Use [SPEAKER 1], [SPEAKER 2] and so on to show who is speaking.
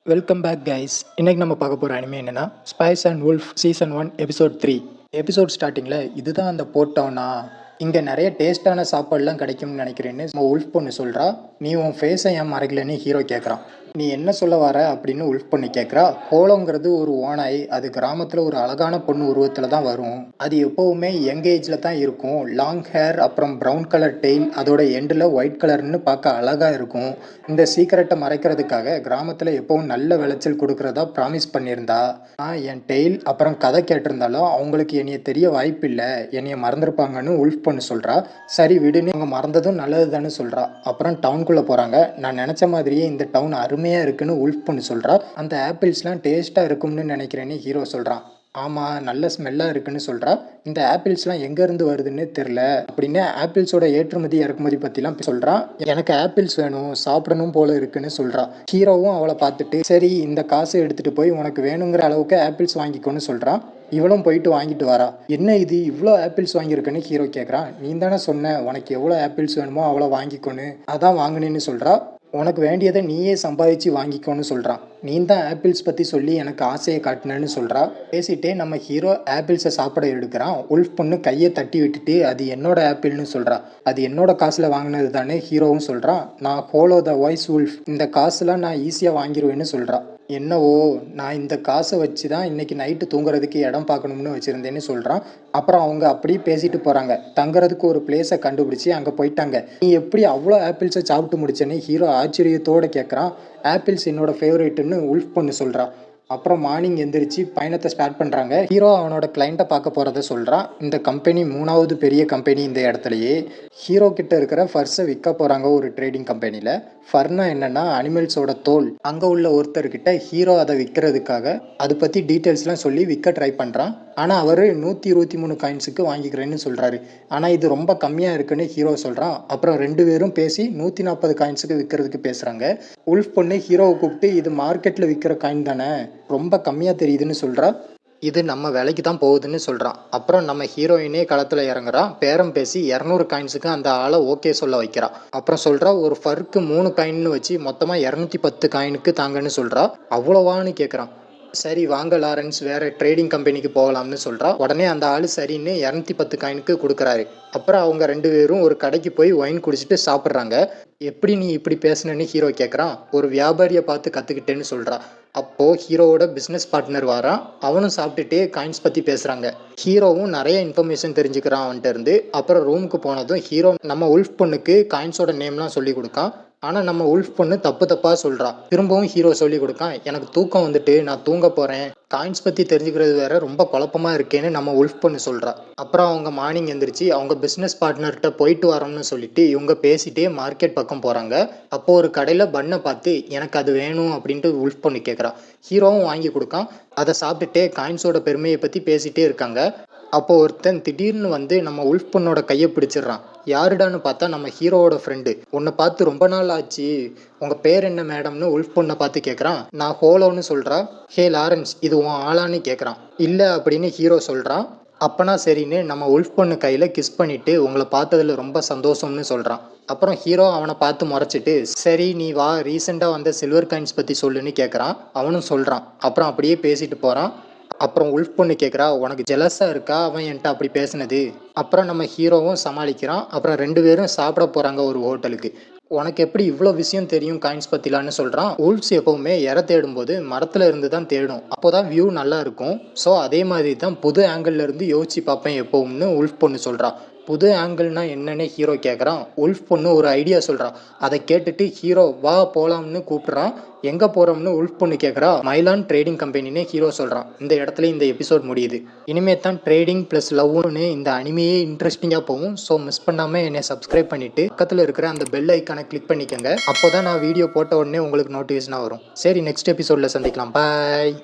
[SPEAKER 1] Welcome back guys. இன்னைக்கு நம்ம பார்க்க போகிற அனிமே என்னன்னா spice and wolf season 1 episode 3. Episode ஸ்டார்டிங்கில் இதுதான் அந்த போர்ட் டவுனா, இங்கே நிறைய டேஸ்டான சாப்பாடுலாம் கிடைக்கும்னு நினைக்கிறேன்னு உல்ஃப் பொண்ணு சொல்கிறா. நீ உன் ஃபேஸை ஏன் மறைக்கலன்னு ஹீரோ கேட்குறான். நீ என்ன சொல்ல வர அப்படின்னு உல்ஃப் பொண்ணு கேட்குறா. ஹோலோங்கிறது ஒரு ஓனாய், அது கிராமத்தில் ஒரு அழகான பொண்ணு உருவத்தில் தான் வரும். அது எப்போவுமே யங் ஏஜில் தான் இருக்கும். லாங் ஹேர், அப்புறம் ப்ரௌன் கலர் டெய்ல், அதோட எண்டில் ஒயிட் கலர்னு பார்க்க அழகாக இருக்கும். இந்த சீக்கிரட்டை மறைக்கிறதுக்காக கிராமத்தில் எப்பவும் நல்ல விளைச்சல் கொடுக்குறதா ப்ராமிஸ் பண்ணியிருந்தா. என் டெய்ல் அப்புறம் கதை கேட்டிருந்தாலும் அவங்களுக்கு என்னைய தெரிய வாய்ப்பு இல்லை, என்னைய மறந்துருப்பாங்கன்னு உல்ஃப் பொண்ணு சொல்கிறா. சரி விடுன்னு அவங்க மறந்ததும் நல்லது தானே சொல்கிறா. அப்புறம் டவுனுக்குள்ளே போகிறாங்க. நான் நினச்ச மாதிரியே இந்த டவுன் அருமையாக இருக்குன்னு உல்ஃப் பொண்ணு சொல்கிறா. அந்த ஆப்பிள்ஸ்லாம் டேஸ்ட்டாக இருக்கும்னு நினைக்கிறேன்னு ஹீரோ சொல்கிறான். ஆமாம், நல்ல ஸ்மெல்லாக இருக்குன்னு சொல்கிறா. இந்த ஆப்பிள்ஸ்லாம் எங்கேருந்து வருதுன்னு தெரில அப்படின்னு ஆப்பிள்ஸோட ஏற்றுமதி இறக்குமதி பற்றிலாம் சொல்கிறான். எனக்கு ஆப்பிள்ஸ் வேணும், சாப்பிடணும் போல இருக்குன்னு சொல்கிறா. ஹீரோவும் அவளை பார்த்துட்டு சரி இந்த காசை எடுத்துகிட்டு போய் உனக்கு வேணுங்கிற அளவுக்கு ஆப்பிள்ஸ் வாங்கிக்கோன்னு சொல்கிறான். இவளும் போயிட்டு வாங்கிட்டு வரா. என்ன இது இவ்வளோ ஆப்பிள்ஸ் வாங்கியிருக்குன்னு ஹீரோ கேட்குறான். நீ தானே சொன்ன உனக்கு எவ்வளோ ஆப்பிள்ஸ் வேணுமோ அவ்வளோ வாங்கிக்கோன்னு, அதான் வாங்கினேன்னு சொல்கிறா. உனக்கு வேண்டியதை நீயே சம்பாதிச்சு வாங்கிக்கோன்னு சொல்கிறான். நீ தான் ஆப்பிள்ஸ் பற்றி சொல்லி எனக்கு ஆசையை காட்டினேன்னு சொல்கிறா. பேசிகிட்டே நம்ம ஹீரோ ஆப்பிள்ஸை சாப்பிட எடுக்கிறான். உல்ஃப் பொண்ணு கையை தட்டி விட்டுட்டு அது என்னோட ஆப்பிள்னு சொல்கிறா. அது என்னோட காசில் வாங்கினது தானே ஹீரோவும் சொல்கிறான். நான் ஹோலோ த வாய்ஸ் உல்ஃப், இந்த காசுலாம் நான் ஈஸியாக வாங்கிடுவேன்னு சொல்கிறா. என்னவோ நான் இந்த காசை வச்சு தான் இன்றைக்கி நைட்டு தூங்குறதுக்கு இடம் பார்க்கணும்னு வச்சுருந்தேன்னு சொல்கிறான். அப்புறம் அவங்க அப்படியே பேசிட்டு போகிறாங்க. தங்குறதுக்கு ஒரு பிளேஸை கண்டுபிடிச்சி அங்கே போயிட்டாங்க. நீ எப்படி அவ்வளோ ஆப்பிள்ஸை சாப்பிட்டு முடிச்சேன்னு ஹீரோ ஆச்சரியத்தோடு கேட்குறான். ஆப்பிள்ஸ் என்னோட ஃபேவரேட்டுன்னு உல்ஃப் பொண்ணு சொல்கிறா. அப்புறம் மார்னிங் எந்திரிச்சு பயணத்தை ஸ்டார்ட் பண்ணுறாங்க. ஹீரோ அவனோட கிளைண்ட்டை பார்க்க போகிறத சொல்கிறான். இந்த கம்பெனி 3வது பெரிய கம்பெனி இந்த இடத்துலையே. ஹீரோ கிட்ட இருக்கிற ஃபர்ஸை விற்க போகிறாங்க ஒரு ட்ரேடிங் கம்பெனியில். ஃபர்னா என்னென்னா அனிமல்ஸோட தோல். அங்கே உள்ள ஒருத்தர்கிட்ட ஹீரோ அதை விற்கிறதுக்காக அதை பற்றி டீட்டெயில்ஸ்லாம் சொல்லி விற்க ட்ரை பண்ணுறான். ஆனால் அவர் 123 காயின்ஸுக்கு வாங்கிக்கிறேன்னு சொல்கிறாரு. ஆனால் இது ரொம்ப கம்மியாக இருக்குன்னு ஹீரோ சொல்கிறான். அப்புறம் 2 பேரும் பேசி 140 காயின்ஸுக்கு விற்கிறதுக்கு பேசுகிறாங்க. உல்ஃப் பொண்ணு ஹீரோவை கூப்பிட்டு இது மார்க்கெட்டில் விற்கிற காயின் தானே, ரொம்ப கம்மியாக தெரியுதுன்னு சொல்கிறா. இது நம்ம விலைக்கு தான் போகுதுன்னு சொல்கிறான். அப்புறம் நம்ம ஹீரோயினே களத்தில் இறங்குறான். பேரம் பேசி 200 காயின்ஸுக்கு அந்த ஆளை ஓகே சொல்ல வைக்கிறான். அப்புறம் சொல்கிறா ஒரு ஃபருக்கு 3 காயின்னு வச்சு மொத்தமாக 210 காயினுக்கு தாங்கன்னு சொல்கிறா. அவ்வளோவான்னு கேட்குறான். சரி வாங்க லாரன்ஸ், வேறு ட்ரேடிங் கம்பெனிக்கு போகலாம்னு சொல்கிறா. உடனே அந்த ஆள் சரின்னு 210 காயினுக்கு கொடுக்குறாரு. அப்புறம் அவங்க 2 பேரும் ஒரு கடைக்கு போய் ஒயின் குடிச்சிட்டு சாப்பிட்றாங்க. எப்படி நீ இப்படி பேசுனேன்னு ஹீரோ கேட்குறான். ஒரு வியாபாரியை பார்த்து கற்றுக்கிட்டேன்னு சொல்கிறா. அப்போது ஹீரோவோட பிஸ்னஸ் பார்ட்னர் வரான். அவனும் சாப்பிட்டுட்டே காயின்ஸ் பற்றி பேசுகிறாங்க. ஹீரோவும் நிறைய இன்ஃபர்மேஷன் தெரிஞ்சுக்கிறான் அவன்கிட்ட இருந்து. அப்புறம் ரூமுக்கு போனதும் ஹீரோ நம்ம உல்ஃப் பொண்ணுக்கு காயின்ஸோட நேம்லாம் சொல்லி கொடுக்கான். ஆனால் நம்ம உல்ஃப் பொண்ணு தப்பாக சொல்கிறா. திரும்பவும் ஹீரோ சொல்லி கொடுக்கான். எனக்கு தூக்கம் வந்துட்டு நான் தூங்க போகிறேன், காயின்ஸ் பற்றி தெரிஞ்சுக்கிறது வேற ரொம்ப குழப்பமாக இருக்கேன்னு நம்ம உல்ஃப் பொண்ணு சொல்கிறா. அப்புறம் அவங்க மார்னிங் எந்திரிச்சு அவங்க பிஸ்னஸ் பார்ட்னர்கிட்ட போயிட்டு வரோம்னு சொல்லிட்டு இவங்க பேசிகிட்டே மார்க்கெட் பக்கம் போகிறாங்க. அப்போது ஒரு கடையில் பண்ணை பார்த்து எனக்கு அது வேணும் அப்படின்ட்டு உல்ஃப் பொண்ணு கேட்குறா. ஹீரோவும் வாங்கி கொடுக்கான். அதை சாப்பிட்டுட்டே காயின்ஸோட பெருமையை பற்றி பேசிகிட்டே இருக்காங்க. அப்போ ஒருத்தன் திடீர்னு வந்து நம்ம உல்ஃப் பொண்ணோட கையை பிடிச்சிடுறான். யாருடான்னு பார்த்தா நம்ம ஹீரோவோட ஃப்ரெண்டு. உன்னை பார்த்து ரொம்ப நாள் ஆச்சு, உங்கள் பேர் என்ன மேடம்னு உல்ஃப் பொண்ணை பார்த்து கேட்குறான். நான் ஹோலோன்னு சொல்கிறா. ஹே லாரன்ஸ், இது உன் ஆளான்னு கேட்குறான். இல்லை அப்படின்னு ஹீரோ சொல்கிறான். அப்பனா சரின்னு நம்ம உல்ஃப் பொண்ணு கையில் கிஸ் பண்ணிவிட்டு உங்களை பார்த்ததில் ரொம்ப சந்தோஷம்னு சொல்கிறான். அப்புறம் ஹீரோ அவனை பார்த்து முறைச்சிட்டு சரி நீ வா, ரீசெண்டாக வந்த சில்வர் காயின்ஸ் பற்றி சொல்லுன்னு கேட்குறான். அவனும் சொல்கிறான். அப்புறம் அப்படியே பேசிட்டு போகிறான். அப்புறம் உல்ஃப் பொண்ணு கேட்குறா உனக்கு ஜெலஸாக இருக்கா அவன் என்கிட்ட அப்படி பேசுனது. அப்புறம் நம்ம ஹீரோவும் சமாளிக்கிறான். அப்புறம் 2 பேரும் சாப்பிட போகிறாங்க ஒரு ஹோட்டலுக்கு. உனக்கு எப்படி இவ்வளோ விஷயம் தெரியும் காயின்ஸ் பற்றிலான்னு சொல்கிறான். உல்ஃப்ஸ் எப்போவுமே இற தேடும்போது மரத்தில் இருந்து தான் தேடும், அப்போ தான் வியூ நல்லா இருக்கும். ஸோ அதே மாதிரி தான் புது ஆங்கிளில் இருந்து யோசிச்சு பார்ப்பேன் எப்போவும்னு உல்ஃப் பொண்ணு சொல்கிறா. புது ஆங்கிள்னா என்னன்னு ஹீரோ கேட்குறான். உல்ஃப் பொண்ணு ஒரு ஐடியா சொல்கிறான். அதை கேட்டுட்டு ஹீரோ வா போகலாம்னு கூப்பிட்றான். எங்கே போகிறோம்னு உல்ஃப் பொண்ணு கேட்குறா. மைலான் ட்ரேடிங் கம்பெனின்னு ஹீரோ சொல்கிறான். இந்த இடத்துல இந்த எபிசோட் முடியுது. இனிமே தான் ட்ரேடிங் ப்ளஸ் லவ்னு இந்த அனிமையே இன்ட்ரெஸ்டிங்காக போகும். ஸோ மிஸ் பண்ணாமல் என்னை சப்ஸ்கிரைப் பண்ணிவிட்டு பக்கத்தில் இருக்கிற அந்த பெல் ஐக்கானை கிளிக் பண்ணிக்கோங்க. அப்போ தான் நான் வீடியோ போட்ட உடனே உங்களுக்கு நோட்டிஃபிகேஷனாக வரும். சரி நெக்ஸ்ட் எபிசோடில் சந்திக்கலாம். பாய்.